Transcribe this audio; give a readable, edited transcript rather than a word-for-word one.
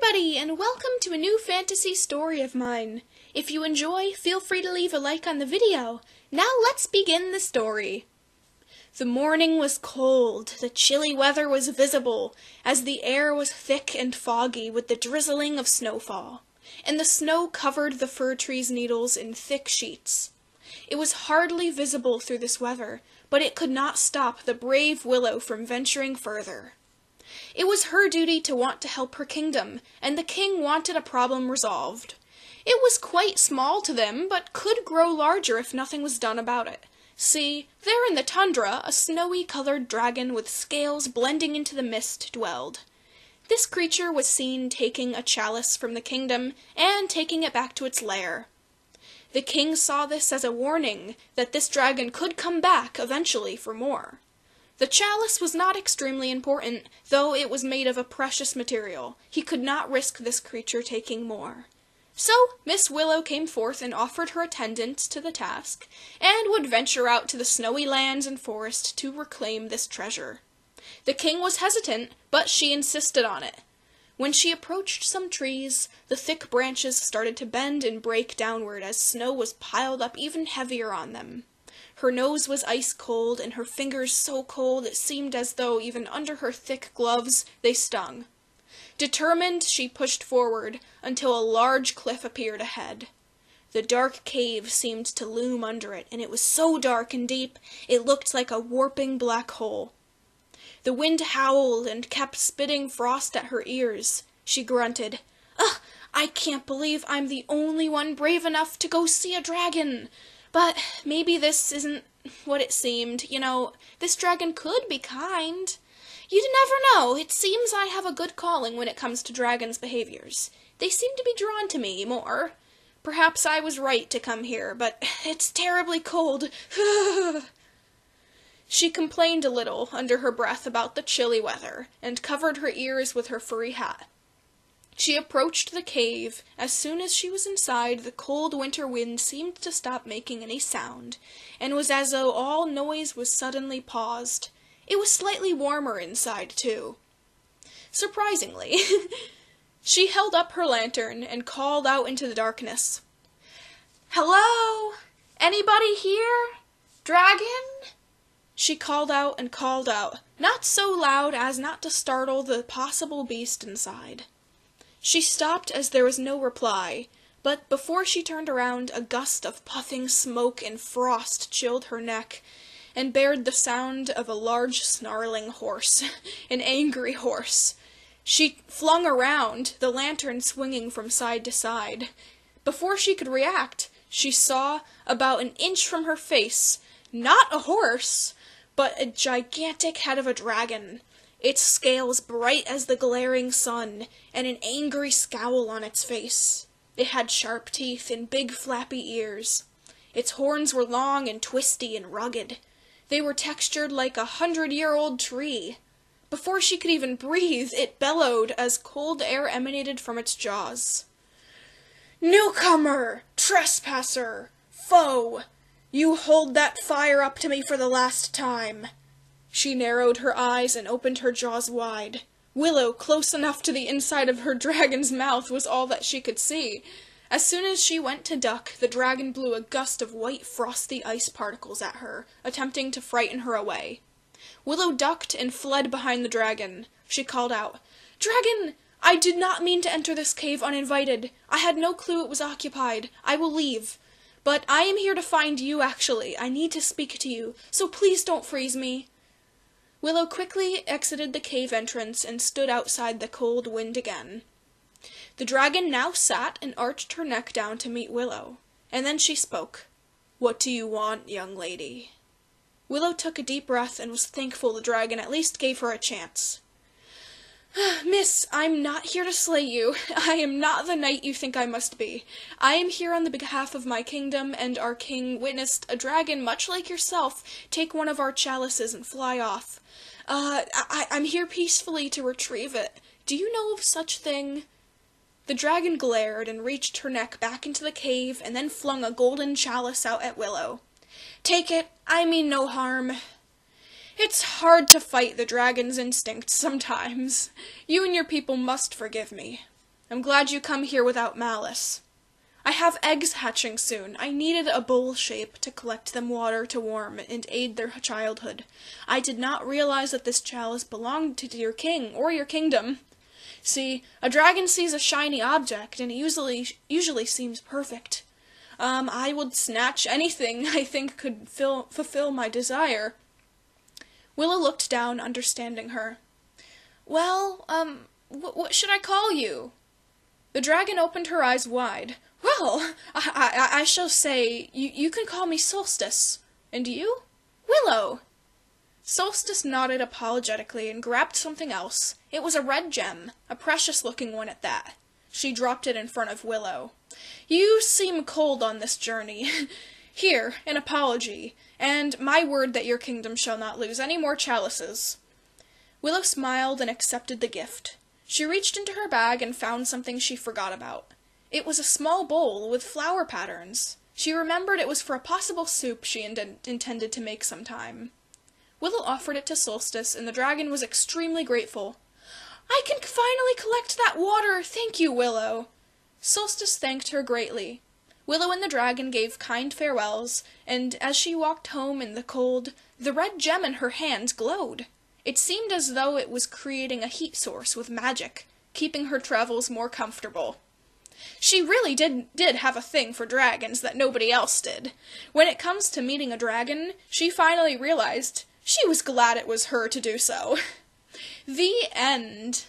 everybody, and welcome to a new fantasy story of mine. If you enjoy, feel free to leave a like on the video. Now let's begin the story. The morning was cold, the chilly weather was visible, as the air was thick and foggy with the drizzling of snowfall, and the snow covered the fir trees' needles in thick sheets. It was hardly visible through this weather, but it could not stop the brave Willow from venturing further. It was her duty to want to help her kingdom, and the king wanted a problem resolved. It was quite small to them, but could grow larger if nothing was done about it. See, there in the tundra, a snowy-colored dragon with scales blending into the mist dwelled. This creature was seen taking a chalice from the kingdom and taking it back to its lair. The king saw this as a warning that this dragon could come back eventually for more. The chalice was not extremely important, though it was made of a precious material. He could not risk this creature taking more. So Miss Willow came forth and offered her attendance to the task, and would venture out to the snowy lands and forest to reclaim this treasure. The king was hesitant, but she insisted on it. When she approached some trees, the thick branches started to bend and break downward as snow was piled up even heavier on them. Her nose was ice cold, and her fingers so cold it seemed as though even under her thick gloves they stung. Determined, she pushed forward until a large cliff appeared ahead. The dark cave seemed to loom under it, and it was so dark and deep it looked like a warping black hole. The wind howled and kept spitting frost at her ears. She grunted, "Ugh, I can't believe I'm the only one brave enough to go see a dragon. But maybe this isn't what it seemed. You know, this dragon could be kind. You'd never know. It seems I have a good calling when it comes to dragons' behaviors. They seem to be drawn to me more. Perhaps I was right to come here, but it's terribly cold." She complained a little under her breath about the chilly weather, and covered her ears with her furry hat. She approached the cave. As soon as she was inside, the cold winter wind seemed to stop making any sound, and was as though all noise was suddenly paused. It was slightly warmer inside, too. Surprisingly, she held up her lantern and called out into the darkness. "Hello? Anybody here? Dragon?" She called out and called out, not so loud as not to startle the possible beast inside. She stopped as there was no reply, but before she turned around, a gust of puffing smoke and frost chilled her neck, and bared the sound of a large snarling horse, an angry horse. She flung around, the lantern swinging from side to side. Before she could react, she saw, about an inch from her face, not a horse, but a gigantic head of a dragon. Its scales bright as the glaring sun, and an angry scowl on its face. It had sharp teeth and big flappy ears. Its horns were long and twisty and rugged. They were textured like a 100-year-old tree. Before she could even breathe, it bellowed as cold air emanated from its jaws. "Newcomer! Trespasser! Foe! You hold that fire up to me for the last time." She narrowed her eyes and opened her jaws wide. Willow, close enough to the inside of her dragon's mouth, was all that she could see. As soon as she went to duck, the dragon blew a gust of white frosty ice particles at her, attempting to frighten her away. Willow ducked and fled behind the dragon. She called out, "Dragon! I did not mean to enter this cave uninvited. I had no clue it was occupied. I will leave. But I am here to find you, actually. I need to speak to you, so please don't freeze me." Willow quickly exited the cave entrance and stood outside the cold wind again. The dragon now sat and arched her neck down to meet Willow, and then she spoke. "What do you want, young lady?" Willow took a deep breath and was thankful the dragon at least gave her a chance. "Miss, I'm not here to slay you. I am not the knight you think I must be. I am here on the behalf of my kingdom, and our king witnessed a dragon much like yourself take one of our chalices and fly off. I'm here peacefully to retrieve it. Do you know of such thing?" The dragon glared and reached her neck back into the cave and then flung a golden chalice out at Willow. "Take it. I mean no harm." It's hard to fight the dragon's instincts sometimes. You and your people must forgive me. I'm glad you come here without malice. I have eggs hatching soon. I needed a bowl shape to collect them water to warm and aid their childhood. I did not realize that this chalice belonged to your king or your kingdom. See, a dragon sees a shiny object and it usually seems perfect. I would snatch anything I think could fulfill my desire. Willow looked down, understanding her. Well, what should I call you? The dragon opened her eyes wide. Well, I shall say, you can call me Solstice. And you? Willow. Solstice nodded apologetically and grabbed something else. It was a red gem, a precious-looking one at that. She dropped it in front of Willow. You seem cold on this journey. Here, an apology, and my word that your kingdom shall not lose any more chalices. Willow smiled and accepted the gift. She reached into her bag and found something she forgot about. It was a small bowl with flower patterns. She remembered it was for a possible soup she intended to make sometime. Willow offered it to Solstice, and the dragon was extremely grateful. I can finally collect that water! Thank you, Willow! Solstice thanked her greatly. Willow and the dragon gave kind farewells, and as she walked home in the cold, the red gem in her hands glowed. It seemed as though it was creating a heat source with magic, keeping her travels more comfortable. She really did have a thing for dragons that nobody else did. When it comes to meeting a dragon, she finally realized she was glad it was her to do so. The end.